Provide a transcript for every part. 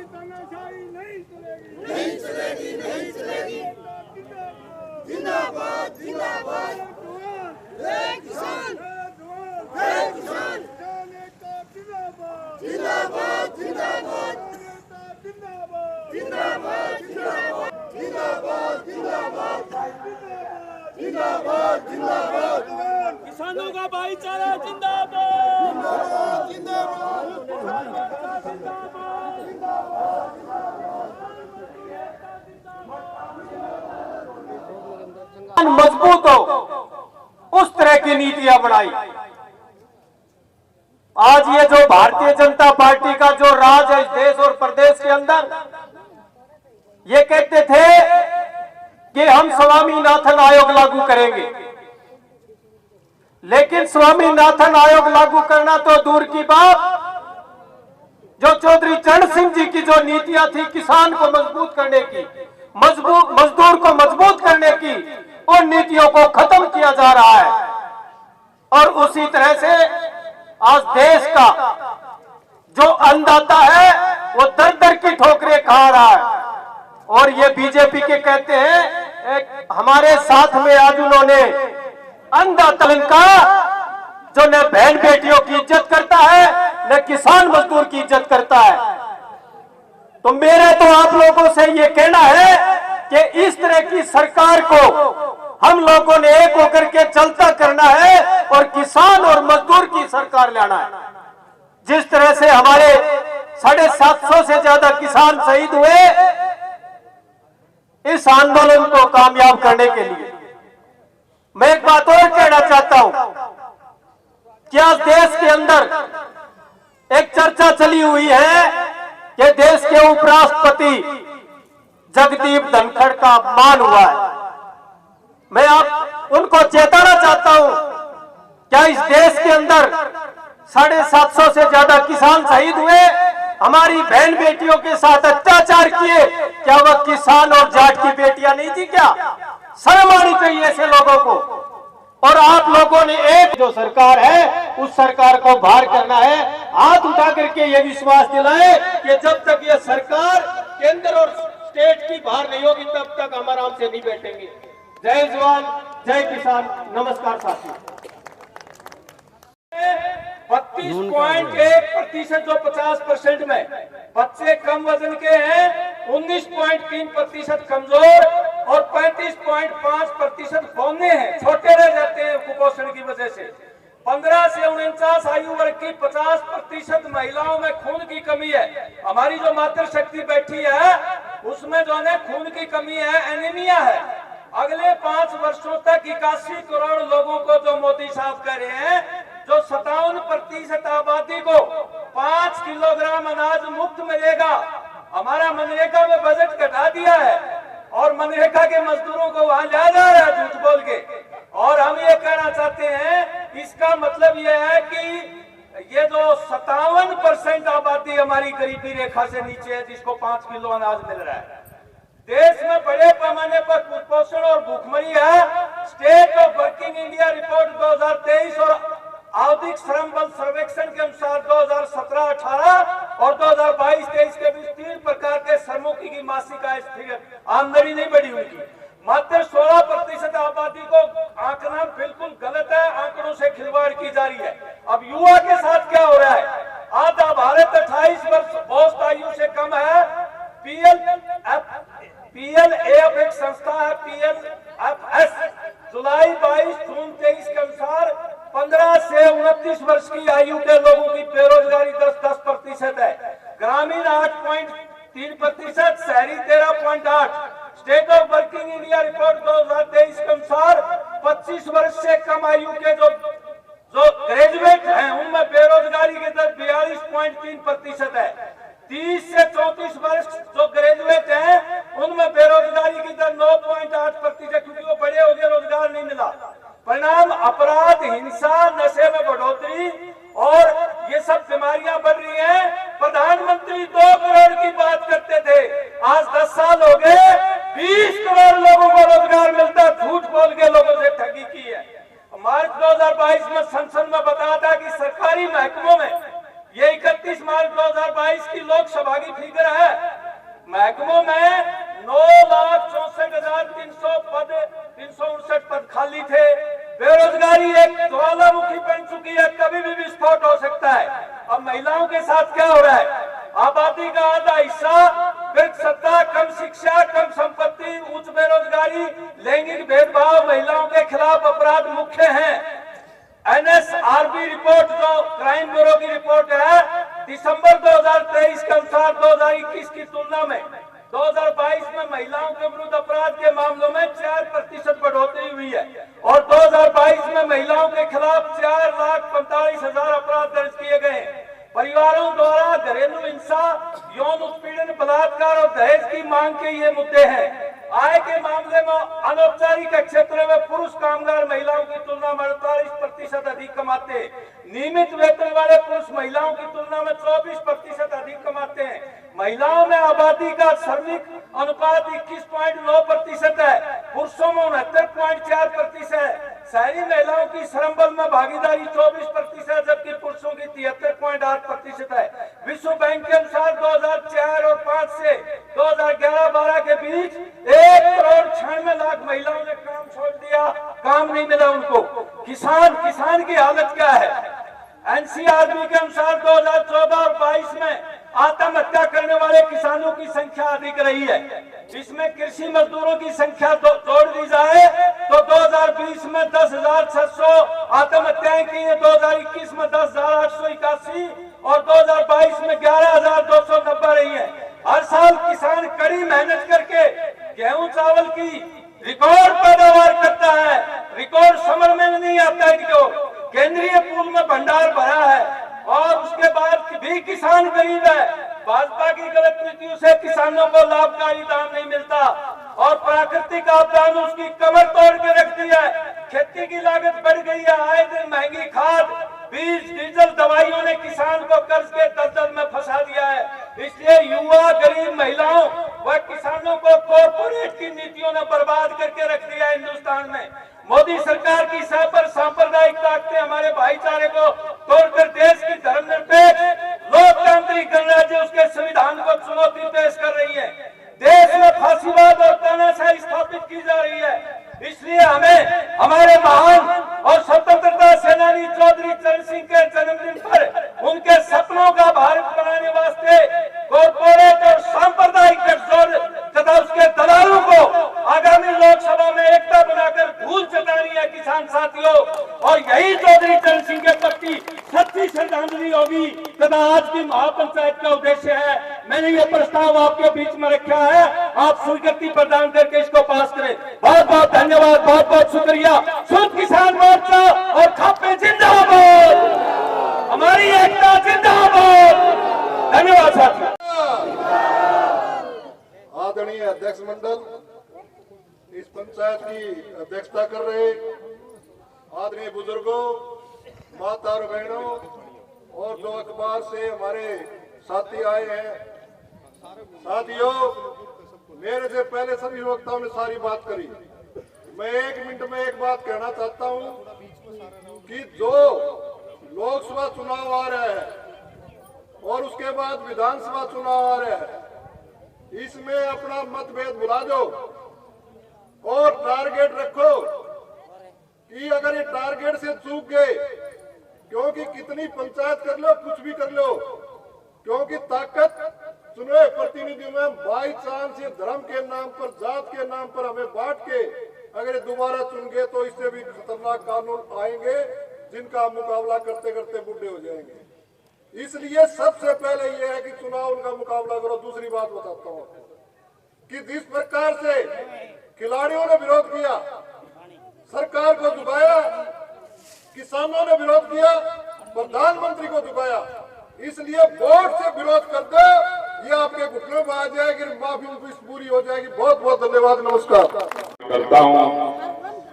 तानाशाही नहीं चलेगी। जिंदाबाद जिंदाबाद जय किसान जिंदाबाद जिंदाबाद किसानों का भाईचारा जिंदाबाद मजबूत हो, उस तरह की नीतियां बनाई। आज ये जो भारतीय जनता पार्टी का जो राज है इस देश और प्रदेश के अंदर, ये कहते थे कि हम स्वामीनाथन आयोग लागू करेंगे, लेकिन स्वामीनाथन आयोग लागू करना तो दूर की बात, जो चौधरी चरण सिंह जी की जो नीतियां थी किसान को मजबूत करने की, मजदूर को मजबूत करने की, उन नीतियों को खत्म किया जा रहा है। और उसी तरह से आज देश का जो अन्नदाता है वो दर दर की ठोकरें खा रहा है। और ये बीजेपी के कहते हैं हमारे साथ में आज उन्होंने अन्नदाता का जो न बहन बेटियों की इज्जत करता है न किसान मजदूर की इज्जत करता है। तो मेरा तो आप लोगों से ये कहना है कि इस तरह की सरकार को हम लोगों ने एक होकर के चलता करना है और किसान और मजदूर की सरकार लाना है। जिस तरह से हमारे 750 से ज्यादा किसान शहीद हुए इस आंदोलन को कामयाब करने के लिए, मैं एक बात और कहना चाहता हूं कि आज देश के अंदर एक चर्चा चली हुई है कि देश के उपराष्ट्रपति जगदीप धनखड़ का अपमान हुआ है। मैं आप उनको चेताना चाहता हूं, क्या इस देश के अंदर 750 से ज्यादा किसान शहीद हुए, हमारी बहन बेटियों के साथ अत्याचार किए, क्या वह किसान और जाट की बेटियां नहीं थी? क्या शर्म आनी चाहिए ऐसे लोगों को। और आप लोगों ने एक जो सरकार है उस सरकार को बाहर करना है, हाथ उठा करके ये विश्वास दिलाए कि जब तक ये सरकार केंद्र और स्टेट की बाहर नहीं होगी तब तक हम आराम से नहीं बैठेंगे। जय जवान जय किसान। नमस्कार साथियों। 32.1% जो 50% में बच्चे कम वजन के हैं, 19.3% कमजोर और 35.5% पौने हैं, छोटे रह जाते हैं कुपोषण की वजह से। 15 से 49 आयु वर्ग की 50% महिलाओं में खून की कमी है। हमारी जो मातृशक्ति बैठी है उसमें जो है खून की कमी है, एनीमिया है। अगले 5 वर्षों तक 81 करोड़ लोगों को जो मोदी साहब कह रहे हैं, जो 57% आबादी को 5 किलोग्राम अनाज मुफ्त मिलेगा। हमारा मनरेगा में बजट घटा दिया है और मनरेगा के मजदूरों को वहां ले जा रहा है झूठ बोल के। और हम ये कहना चाहते हैं, इसका मतलब ये है कि ये जो 57% आबादी हमारी गरीबी रेखा से नीचे है, जिसको 5 किलो अनाज मिल रहा है। देश में बड़े पैमाने पर कुपोषण और भूखमरी है। State of working India report 2023 और आवधिक श्रम बल सर्वेक्षण के अनुसार 2017-18 और 2022-23 के बीच 3 प्रकार के श्रमिकों की मासिक आय स्थिर आमदनी नहीं बढ़ी उनकी। मात्र 16% आबादी को आंकना बिल्कुल गलत है, आंकड़ों से खिलवाड़ की जा रही है। अब युवा के साथ क्या हो रहा है? आधा भारत 28 वर्ष औसत आयु से कम है। PLAF एक संस्था है, PLFS, जुलाई 22-जून 23 के अनुसार 15 से 29 वर्ष की आयु के लोगों की बेरोजगारी 10% है। ग्रामीण 8.3%, शहरी 13.8। State of working India report 2023 के अनुसार 25 वर्ष से कम आयु के जो ग्रेजुएट हैं उनमें बेरोजगारी की दर 42.3% है। 30 से 34 वर्ष जो ग्रेजुएट हैं उनमें बेरोजगारी की दर 9.8%, क्योंकि वो बड़े हो गए, रोजगार नहीं मिला। परिणाम अपराध, हिंसा, नशे में बढ़ोतरी और ये सब बीमारियां बढ़ रही हैं। प्रधानमंत्री 2 करोड़ की बात करते थे, आज 10 साल हो गए 20 करोड़ लोगों को रोजगार मिलता, झूठ बोल के लोगों से ठगी की है। मार्च 2022 में संसद में बताया था कि सरकारी महकमों में ये 31 31 मार्च 2022 की लोकसभा की फिगर है। महकमों में 9,64,359 पद खाली थे। बेरोजगारी एक ज्वालामुखी बन चुकी है, कभी भी विस्फोट हो सकता है। अब महिलाओं के साथ क्या हो रहा है? आबादी का आधा हिस्सा, फिर सत्ता, कम शिक्षा, कम संपत्ति, उच्च बेरोजगारी, लैंगिक भेदभाव, महिलाओं के खिलाफ अपराध मुख्य हैं। NSRB रिपोर्ट, जो क्राइम ब्यूरो की रिपोर्ट है, दिसंबर 2023 के अनुसार 2021 की तुलना में 2022 में महिलाओं के विरुद्ध अपराध के मामलों में 4% बढ़ोतरी हुई है और 2022 में महिलाओं के खिलाफ 4,45,000 अपराध दर्ज किए गए हैं। परिवारों द्वारा घरेलू हिंसा, यौन उत्पीड़न, बलात्कार और दहेज की मांग के ये मुद्दे हैं। आय के मामले में अनौपचारिक क्षेत्र में पुरुष कामगार महिलाओं की तुलना में 48% अधिक कमाते हैं। नियमित वेतन वाले पुरुष महिलाओं की तुलना में 24% अधिक कमाते हैं। महिलाओं में आबादी का श्रमिक अनुपात 21.9% है, पुरुषों में 69.4% है। शहरी महिलाओं की श्रम बल में भागीदारी 24%, जबकि पुरुषों की 73.8% है। विश्व बैंक के अनुसार 2004 और 5 से 2011-12 के बीच 1,96,00,000 महिलाओं ने काम छोड़ दिया, काम नहीं मिला उनको। किसान की हालत क्या है? NCRB के अनुसार 2014 और 22 में आत्महत्या करने वाले किसानों की संख्या अधिक रही है। इसमें कृषि मजदूरों की संख्या जोड़ दी जाए तो 2020 में 10,600 आत्महत्याएं की है, 2021 में 10,881 और 2022 में 11,290 रही है। हर साल किसान कड़ी मेहनत करके गेहूं चावल की रिकॉर्ड पैदावार करता है, रिकॉर्ड समर में नहीं आता इनको। केंद्रीय पूल में भंडार भरा है और उसके बाद भी किसान गरीब है। भाजपा की गलत नीतियों से किसानों को लाभकारी दाम नहीं मिलता और प्राकृतिक आपदा ने उसकी कमर तोड़ के रख दी है। खेती की लागत बढ़ गई है, आए दिन महंगी खाद, बीज, डीजल, दवाइयों ने किसान को कर्ज के दलदल में फंसा दिया है। इसलिए युवा, गरीब, महिलाओं व किसानों को कॉर्पोरेट की नीतियों ने बर्बाद करके रख दिया है। हिंदुस्तान में मोदी सरकार की सांप्रदायिक ताकतें हमारे भाईचारे को तोड़कर देश की धर्मनिरपेक्ष लोकतांत्रिक गणराज्य, उसके संविधान को चुनौती पेश कर रही है। देश में फांसीवाद और तानाशाही स्थापित की जा रही है। इसलिए हमें हमारे महान और स्वतंत्रता सेनानी चौधरी चरण सिंह के जन्मदिन पर उनके सपनों का भारत बनाने वास्ते कॉर्पोरेट और सांप्रदायिक गठजोड़ तथा उसके दलालों को आगामी लोकसभा में एकता बनाकर धूल चटानी है किसान साथियों। और यही चौधरी चरण सिंह के प्रति सच्ची श्रद्धांजलि होगी तथा आज की महापंचायत का उद्देश्य है। मैंने ये प्रस्ताव आपके बीच में रखा है, आप स्वीकृति प्रदान करके इसको पास करें। बहुत बहुत धन्यवाद, बहुत बहुत शुक्रिया। शुद्ध किसान मोर्चा और खापे जिंदाबाद, हमारी एकता जिंदाबाद। धन्यवाद साथियों। आदरणीय अध्यक्ष मंडल, इस पंचायत की अध्यक्षता कर रहे आदरणीय बुजुर्गों, माता और बहनों और जो अखबार से हमारे साथी आए हैं, साथियों, मेरे से पहले सभी वक्ताओं ने सारी बात करी। मैं 1 मिनट में एक बात कहना चाहता हूं कि जो लोकसभा चुनाव आ रहा है और उसके बाद विधानसभा चुनाव आ रहा है, इसमें अपना मतभेद भुला दो और टारगेट रखो कि अगर ये टारगेट से चूक गए, क्योंकि कितनी पंचायत कर लो, कुछ भी कर लो, क्योंकि ताकत चुने प्रतिनिधियों में बाई चांस ये धर्म के नाम पर, जात के नाम पर हमें बांट के अगर दोबारा चुन गए तो इससे भी खतरनाक कानून आएंगे जिनका हम मुकाबला करते करते बूढ़े हो जाएंगे। इसलिए सबसे पहले यह है कि चुनाव उनका मुकाबला करो। दूसरी बात बताता हूं कि जिस प्रकार से खिलाड़ियों ने विरोध किया, सरकार को झुकाया, किसानों ने विरोध किया, प्रधानमंत्री को झुकाया, इसलिए वोट से विरोध कर दो, ये आपके घुटनों में आ जाएगी, माफी पूरी हो जाएगी। बहुत बहुत धन्यवाद, नमस्कार करता हूं।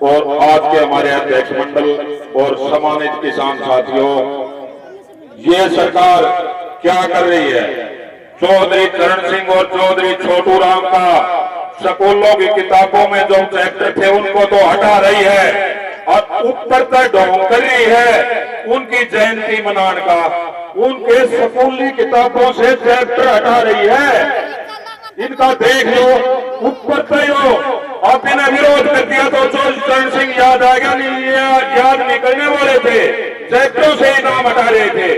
और आज के हमारे अध्यक्ष मंडल और सम्मानित किसान साथियों, ये सरकार क्या कर रही है? चौधरी चरण सिंह और चौधरी छोटू राम का स्कूलों की किताबों में जो चैप्टर थे उनको तो हटा रही है और ऊपर तक ढोंग कर रही है उनकी जयंती मनाने का। उनके स्कूली किताबों से चैप्टर हटा रही है। इनका देख लो, ऊपर तो आप इन्हें विरोध कर दिया तो चरण सिंह याद आ गया, नहीं याद नहीं करने वाले थे, चैप्टरों से ही नाम हटा रहे थे।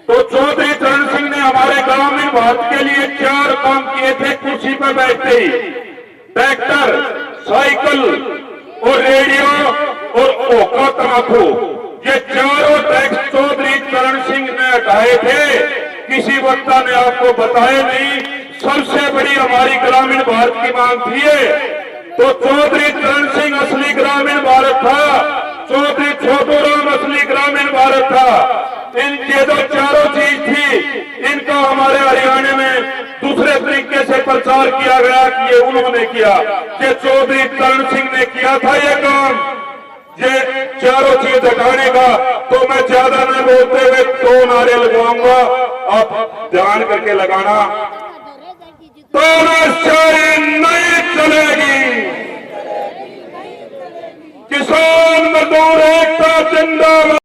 तो चौधरी चरण सिंह ने हमारे ग्रामीण भारत के लिए 4 काम किए थे कुर्सी पर बैठते ही, ट्रैक्टर, साइकिल और रेडियो और ओका तमाकू, ये चारों टैक्स चौधरी चरण सिंह ने हटाए थे। किसी वक्ता ने आपको बताया नहीं। सबसे बड़ी हमारी ग्रामीण भारत की मांग थी तो चौधरी चरण सिंह असली ग्रामीण भारत था, चौधरी छोटूराम असली ग्रामीण भारत था। इनके जो चारों चीज थी, इनका हमारे हरियाणा में दूसरे तरीके से प्रचार किया गया कि ये उन्होंने किया, ये चौधरी चरण सिंह ने किया था ये काम, ये चारों चीज हटाने का। तो मैं ज्यादा न बोलते हुए 2 नारे लगवाऊंगा, आप ध्यान करके लगाना। तानाशाही नहीं चलेगी, किसान मजदूर एकता जिंदाबाद।